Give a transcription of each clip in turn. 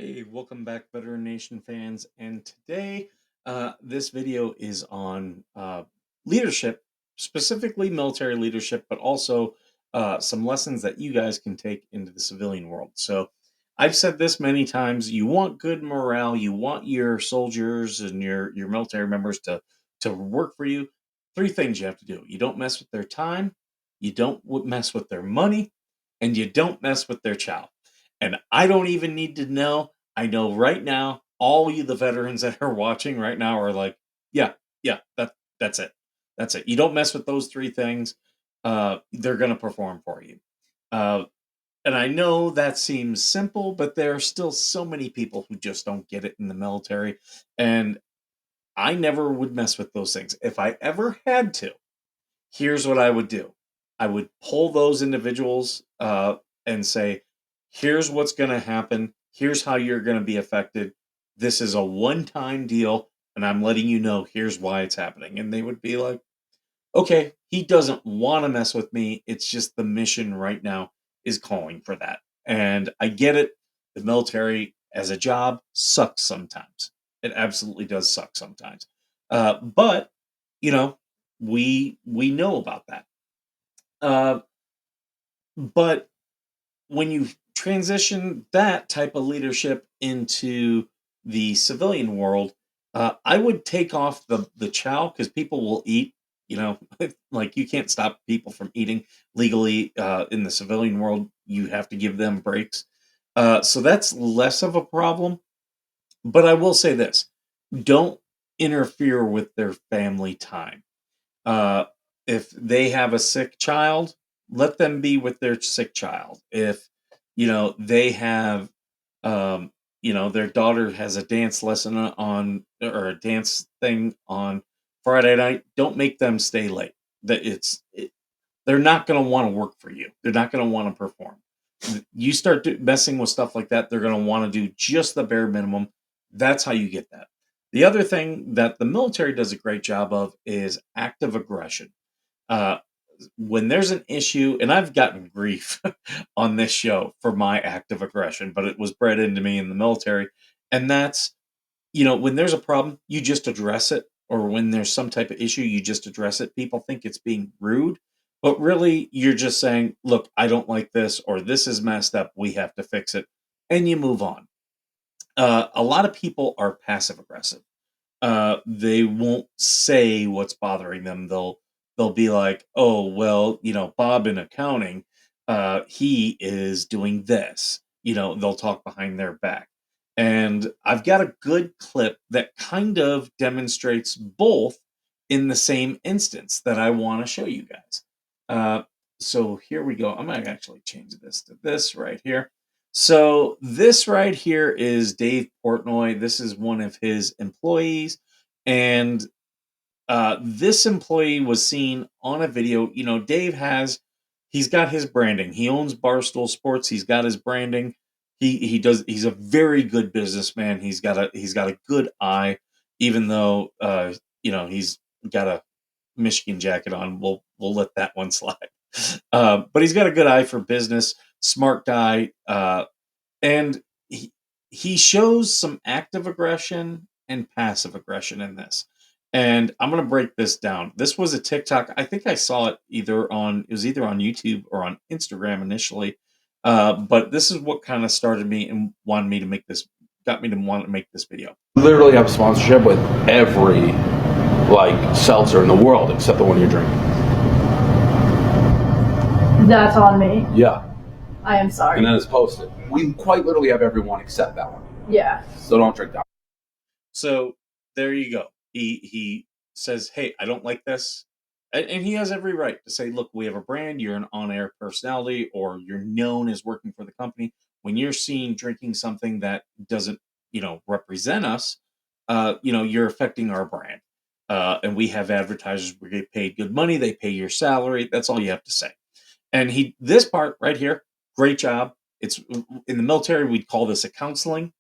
Hey, welcome back, Veteran Nation fans. And today, this video is on leadership, specifically military leadership, but also some lessons that you guys can take into the civilian world. So, I've said this many times: you want good morale, you want your soldiers and your military members to work for you. Three things you have to do: you don't mess with their time, you don't mess with their money, and you don't mess with their chow. And I don't even need to know. I know right now, all you the veterans that are watching right now are like, yeah, yeah, that's it. That's it. You don't mess with those three things. They're gonna perform for you. Uh, and I know that seems simple, but there are still so many people who just don't get it in the military. And I never would mess with those things. If I ever had to, here's what I would do. I would pull those individuals and say, here's what's going to happen. Here's how you're going to be affected. This is a one time deal. And I'm letting you know, here's why it's happening. And they would be like, okay, he doesn't want to mess with me. It's just the mission right now is calling for that. And I get it. The military as a job sucks sometimes. It absolutely does suck sometimes. But, you know, we know about that. Uh, but when you transition that type of leadership into the civilian world, I would take off the chow because people will eat. You know, like you can't stop people from eating legally in the civilian world. You have to give them breaks. So that's less of a problem. But I will say this: don't interfere with their family time. Uh, if they have a sick child, let them be with their sick child. If they have, um, their daughter has a dance lesson on or a dance thing on Friday night, don't make them stay late. They're not going to want to work for you. They're not going to want to perform. You start messing with stuff like that, they're going to want to do just the bare minimum. That's how you get that. The other thing that the military does a great job of is active aggression. Uh, when there's an issue, and I've gotten grief on this show for my active aggression, but it was bred into me in the military. And that's, when there's a problem, you just address it. Or when there's some type of issue, you just address it. People think it's being rude, but really you're just saying, look, I don't like this, or this is messed up. We have to fix it. And you move on. A lot of people are passive aggressive. They won't say what's bothering them. They'll be like, "Oh, well, Bob in accounting, he is doing this." They'll talk behind their back. And I've got a good clip that kind of demonstrates both in the same instance that I want to show you guys. Uh, so here we go. I'm gonna actually change this to this right here. So this right here is Dave Portnoy. This is one of his employees, and this employee was seen on a video. Dave he's got his branding. He owns Barstool Sports. He's got his branding. He's a very good businessman. He's got a good eye, even though he's got a Michigan jacket on. We'll let that one slide. But he's got a good eye for business. Smart guy. And he shows some active aggression and passive aggression in this. And I'm going to break this down. This was a TikTok. I think I saw it either on YouTube or on Instagram initially. But this is what kind of started me and got me to want to make this video. Literally have sponsorship with every seltzer in the world except the one you're drinking. That's on me. Yeah. I am sorry. And then it's posted. We quite literally have everyone except that one. Yeah. So don't drink that. So there you go. He says, "Hey, I don't like this," and he has every right to say, "Look, we have a brand. You're an on-air personality, or you're known as working for the company. When you're seen drinking something that doesn't, represent us, you're affecting our brand. And we have advertisers. We get paid good money. They pay your salary. That's all you have to say." And this part right here, great job. It's in the military. We'd call this a counseling.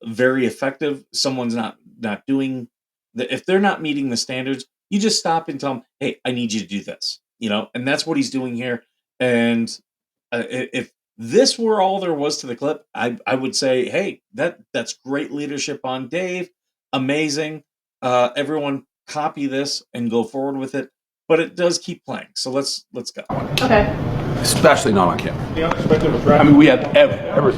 Very effective. Someone's not doing if they're not meeting the standards, you just stop and tell them, "Hey, I need you to do this." And that's what he's doing here. And if this were all there was to the clip, I would say, hey, that's great leadership on Dave. Amazing. Everyone copy this and go forward with it. But it does keep playing. So let's go. Okay. Especially not on camera. I mean, we have every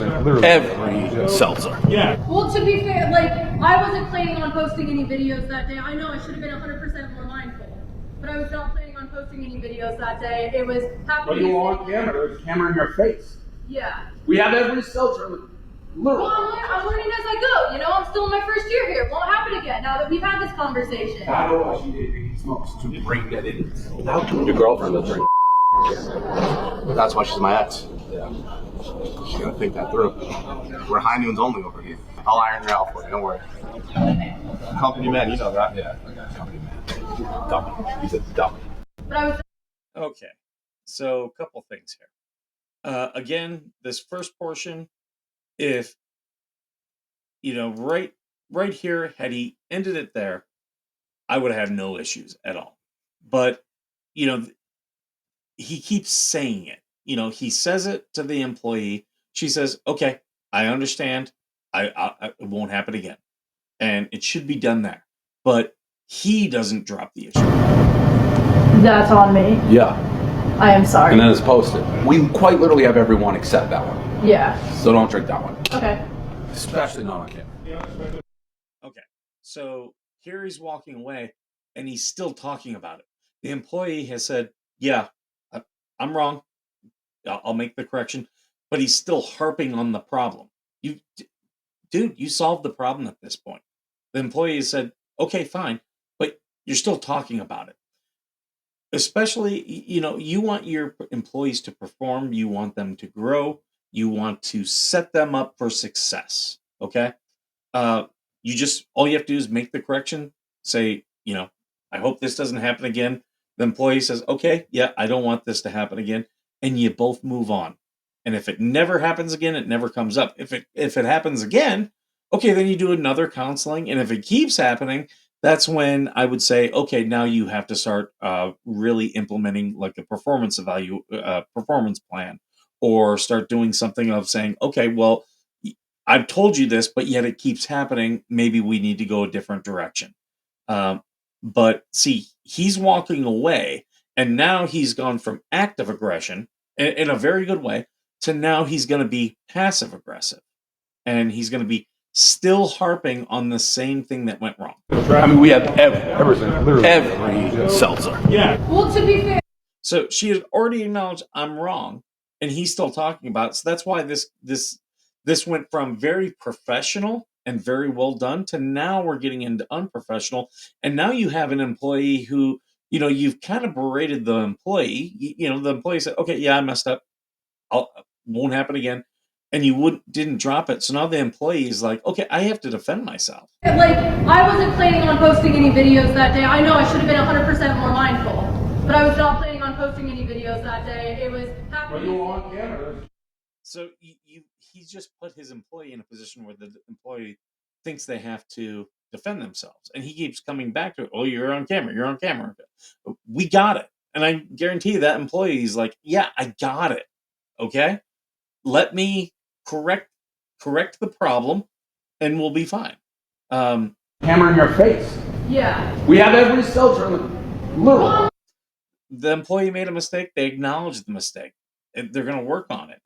seltzer. Yeah. Well, to be fair, like, I wasn't planning on posting any videos that day. I know I should have been 100% more mindful, but I was not planning on posting any videos that day. It was But happening. you on camera. There's a camera in your face. Yeah. We have every seltzer. Well, Literally. I'm learning as I go. You know, I'm still in my first year here. It won't happen again now that we've had this conversation. I don't know what she did. He smokes to break that in. How can your girlfriend will drink? That's why she's my ex. Yeah. She's gonna think that through. We're high noons only over here. I'll iron her out for you. Don't worry. Company man, you know that. Yeah. Company man. Dummy. He's a dummy. But I was. Okay. So a couple things here. Again, this first portion, if right here, had he ended it there, I would have had no issues at all. But you know, he keeps saying it. He says it to the employee. She says, "Okay, I understand. It won't happen again," and it should be done there. But he doesn't drop the issue. That's on me. Yeah. I am sorry. And then it's posted. We quite literally have everyone except that one. Yeah. So don't drink that one. Okay. Especially not on camera. Okay, so here he's walking away, and he's still talking about it. The employee has said, "Yeah, I'm wrong. I'll make the correction," but he's still harping on the problem. Dude, you solved the problem at this point. The employee has said, "Okay, fine," but you're still talking about it. Especially, you want your employees to perform, you want them to grow, you want to set them up for success. Okay, all you have to do is make the correction. Say, I hope this doesn't happen again. The employee says, "Okay, yeah, I don't want this to happen again," and you both move on. And if it never happens again, it never comes up. If it happens again, okay, then you do another counseling. And if it keeps happening, that's when I would say, okay, now you have to start really implementing like a performance plan, or start doing something of saying, okay, well, I've told you this, but yet it keeps happening. Maybe we need to go a different direction. But see, he's walking away, and now he's gone from active aggression in a very good way to now he's going to be passive aggressive, and he's going to be still harping on the same thing that went wrong. I mean, we have every seltzer. Yeah. Well, to be fair. So she has already acknowledged I'm wrong, and he's still talking about it. So that's why this went from very professional and very well done to now we're getting into unprofessional. And now you have an employee who, you've kind of berated the employee. The employee said, "Okay, yeah, I messed up. Won't happen again." And you didn't drop it. So now the employee is like, "Okay, I have to defend myself." Like, I wasn't planning on posting any videos that day. I know I should have been 100% more mindful, but I was not planning on posting any videos that day. It was happening. But you on camera. So he's just put his employee in a position where the employee thinks they have to defend themselves, and he keeps coming back to it. "Oh, you're on camera. You're on camera. We got it." And I guarantee you that employee is like, "Yeah, I got it. Okay, let me correct the problem, and we'll be fine." Camera in your face. Yeah. We have every seltzer. Literally. The employee made a mistake. They acknowledged the mistake. And they're going to work on it.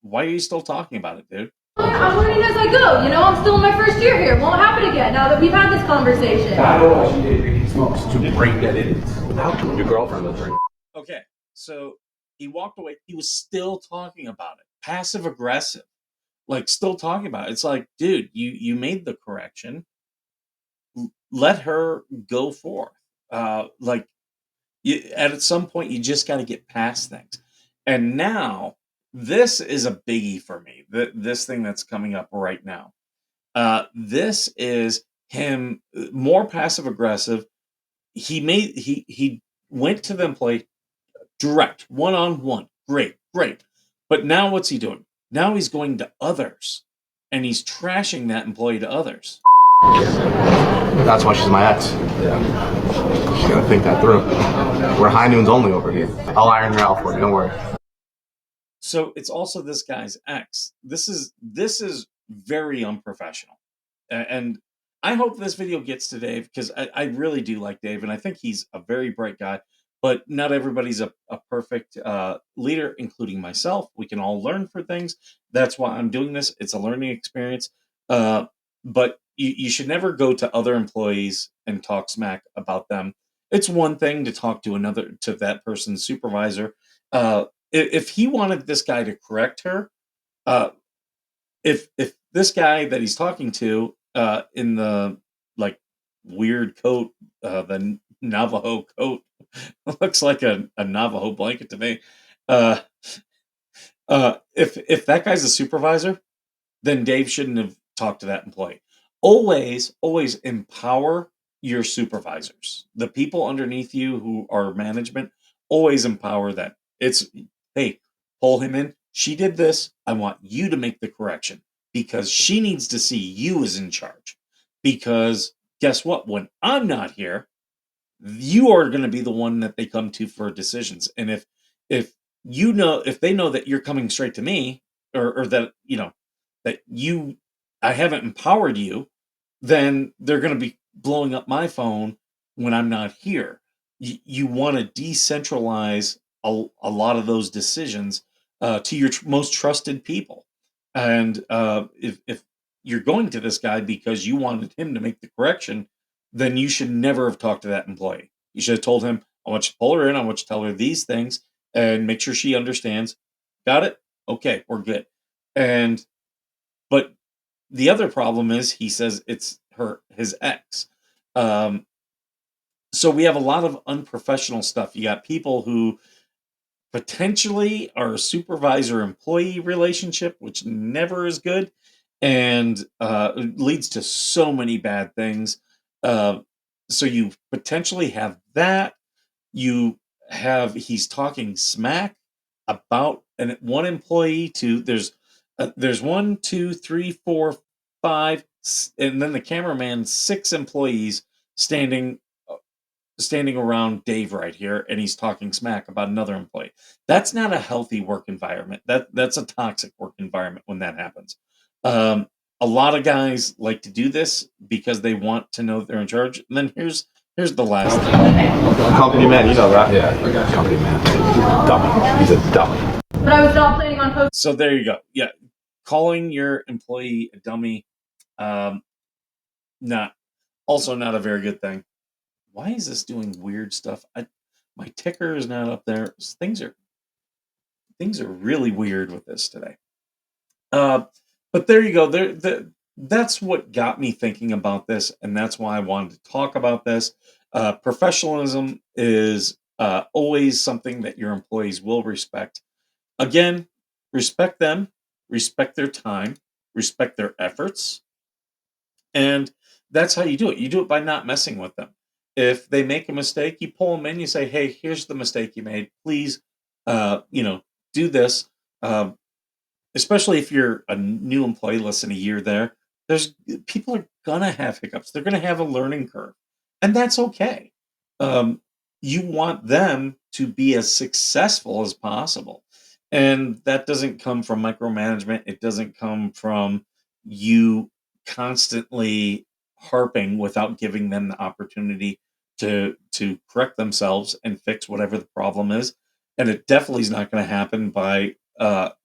Why are you still talking about it, dude? I'm learning as I go. I'm still in my first year here. It won't happen again now that we've had this conversation. I don't know what she did. He smokes to break that in. How can your girlfriend will drink? Okay, so he walked away. He was still talking about it. Passive aggressive. Like, still talking about it. It's like, dude, you made the correction. Let her go forth. At some point, you just got to get past things. And now, this is a biggie for me. This thing that's coming up right now. This is him more passive aggressive. He went to the employee direct, one-on-one. Great. But now what's he doing? Now he's going to others, and he's trashing that employee to others. That's why she's my ex. Yeah. She's gonna think that through. We're high noons only over here. I'll iron her out for you. Don't worry. So it's also this guy's ex. This is very unprofessional. And I hope this video gets to Dave because I really do like Dave, and I think he's a very bright guy. But not everybody's a perfect leader, including myself. We can all learn for things. That's why I'm doing this. It's a learning experience. Uh, but you should never go to other employees and talk smack about them. It's one thing to talk to that person's supervisor. If he wanted this guy to correct her, uh, if this guy that he's talking to in the like weird coat, the Navajo coat, looks like a Navajo blanket to me. Uh, if that guy's a supervisor, then Dave shouldn't have talked to that employee. Always empower your supervisors. The people underneath you who are management, always empower them. It's, hey, pull him in. She did this. I want you to make the correction because she needs to see you as in charge. Because guess what? When I'm not here, you are going to be the one that they come to for decisions. And if if they know that you're coming straight to me, or that that I haven't empowered you, then they're going to be blowing up my phone when I'm not here. You want to decentralize a lot of those decisions to your most trusted people. And if you're going to this guy because you wanted him to make the correction, then you should never have talked to that employee. You should have told him, I want you to pull her in, I want you to tell her these things and make sure she understands. Got it? Okay, we're good. And but the other problem is he says it's his ex. Um, so we have a lot of unprofessional stuff. You got people who potentially are a supervisor employee relationship, which never is good and leads to so many bad things. Uh, so you potentially have that. You have he's talking smack about one employee to there's one, two, three, four, five, and then the cameraman, six employees standing standing around Dave right here, and he's talking smack about another employee. That's not a healthy work environment. That's a toxic work environment when that happens. Um, a lot of guys like to do this because they want to know that they're in charge. And then here's the last thing. Company man, you know that. Yeah, company man. Dummy. He's a dummy. But I was not planning on posting. So there you go. Yeah, calling your employee a dummy, um, not not a very good thing. Why is this doing weird stuff? My ticker is not up there. Things are really weird with this today. But there you go. That's what got me thinking about this, and that's why I wanted to talk about this. Professionalism is always something that your employees will respect. Again, respect them, respect their time, respect their efforts, and that's how you do it. You do it by not messing with them. If they make a mistake, you pull them in. You say, "Hey, here's the mistake you made. Please, do this." Um, Especially if you're a new employee less than a year there, there's people are gonna have hiccups. They're gonna have a learning curve, and that's okay. Um, you want them to be as successful as possible, and that doesn't come from micromanagement. It doesn't come from you constantly harping without giving them the opportunity to correct themselves and fix whatever the problem is. And it definitely is not going to happen by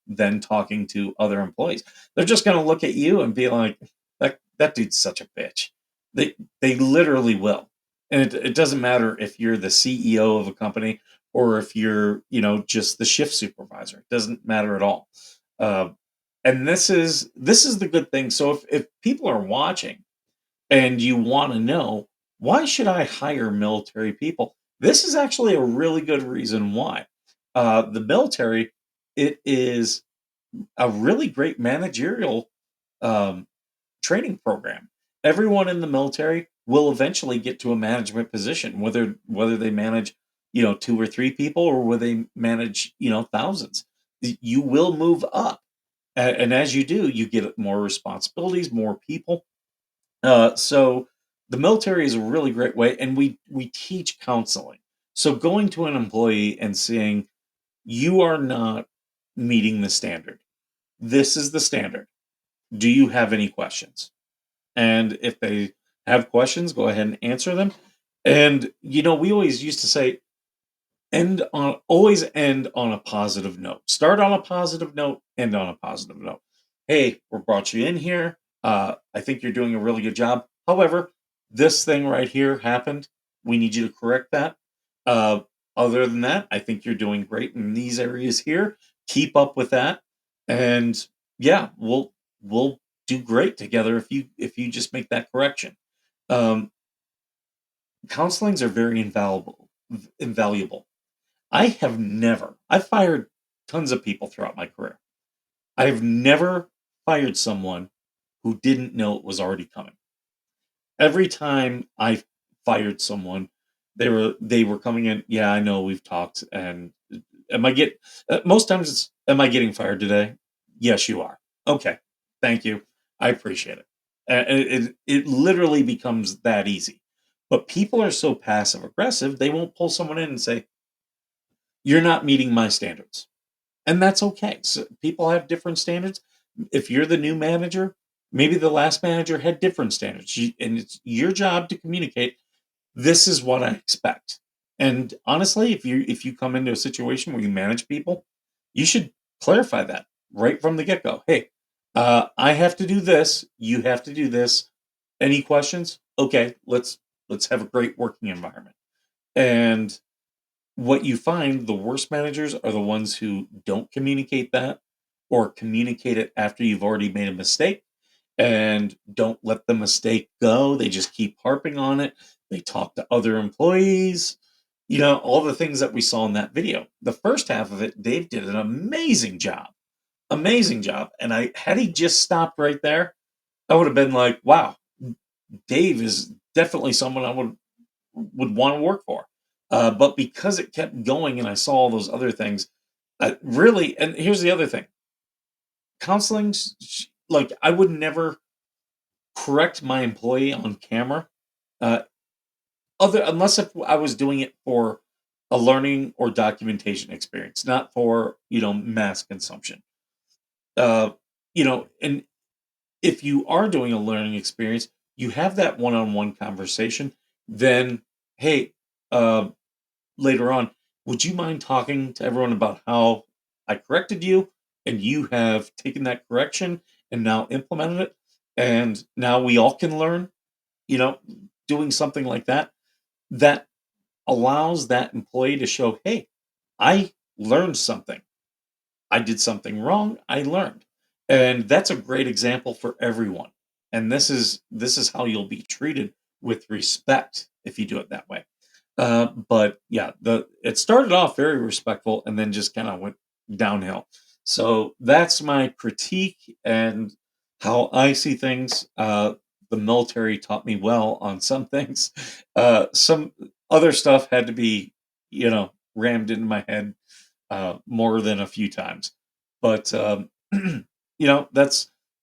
then talking to other employees. They're just going to look at you and be like, that dude's such a bitch. They literally will. And it doesn't matter if you're the CEO of a company or if you're, just the shift supervisor. It doesn't matter at all. Uh, and this is the good thing. So if people are watching and you want to know, why should I hire military people? This is actually a really good reason why. The military, it is a really great managerial um, training program. Everyone in the military will eventually get to a management position, whether they manage, two or three people, or whether they manage, thousands. You will move up, and as you do, you get more responsibilities, more people. So the military is a really great way, and we teach counseling. So going to an employee and saying, you are not meeting the standard. This is the standard. Do you have any questions? And if they have questions, go ahead and answer them. And we always used to say, always end on a positive note. Start on a positive note, end on a positive note. Hey, we brought you in here. I think you're doing a really good job. However, this thing right here happened. We need you to correct that. Uh, Other than that, I think you're doing great in these areas here. Keep up with that, and yeah, we'll do great together if you just make that correction. Um, Counselings are very invaluable. I've fired tons of people throughout my career. I've never fired someone who didn't know it was already coming. Every time I fired someone, they were coming in, yeah, I know we've talked, and am I get most times it's, am I getting fired today? Yes, you are. Okay. Thank you. I appreciate it. It literally becomes that easy. But people are so passive aggressive, they won't pull someone in and say, "You're not meeting my standards." And that's okay. So people have different standards. If you're the new manager, maybe the last manager had different standards. And it's your job to communicate, this is what I expect. And honestly, if you come into a situation where you manage people, you should clarify that right from the get-go. Hey, I have to do this, you have to do this. Any questions? Okay, let's have a great working environment. And what you find, the worst managers are the ones who don't communicate that, or communicate it after you've already made a mistake, and don't let the mistake go. They just keep harping on it. They talk to other employees, all the things that we saw in that video. The first half of it, Dave did an amazing job. Amazing job. And had he just stopped right there, I would have been like, wow, Dave is definitely someone I would want to work for. But because it kept going and I saw all those other things, really, and here's the other thing, counseling, like, I would never correct my employee on camera, uh, other unless if I was doing it for a learning or documentation experience, not for mass consumption. Uh, and if you are doing a learning experience, you have that one-on-one conversation. Then, hey, uh, later on, would you mind talking to everyone about how I corrected you and you have taken that correction and now implemented it? And now we all can learn, you know, doing something like that, that allows that employee to show, hey, I learned something. I did something wrong. I learned. And that's a great example for everyone. And this is how you'll be treated with respect if you do it that way. But yeah, the it started off very respectful and then just kind of went downhill. So that's my critique and how I see things. The military taught me well on some things. Some other stuff had to be, rammed into my head more than a few times. But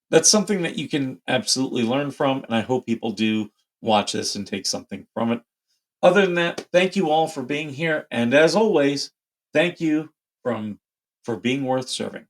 that's something that you can absolutely learn from, and I hope people do watch this and take something from it. Other than that, thank you all for being here, and as always, thank you from for being worth serving.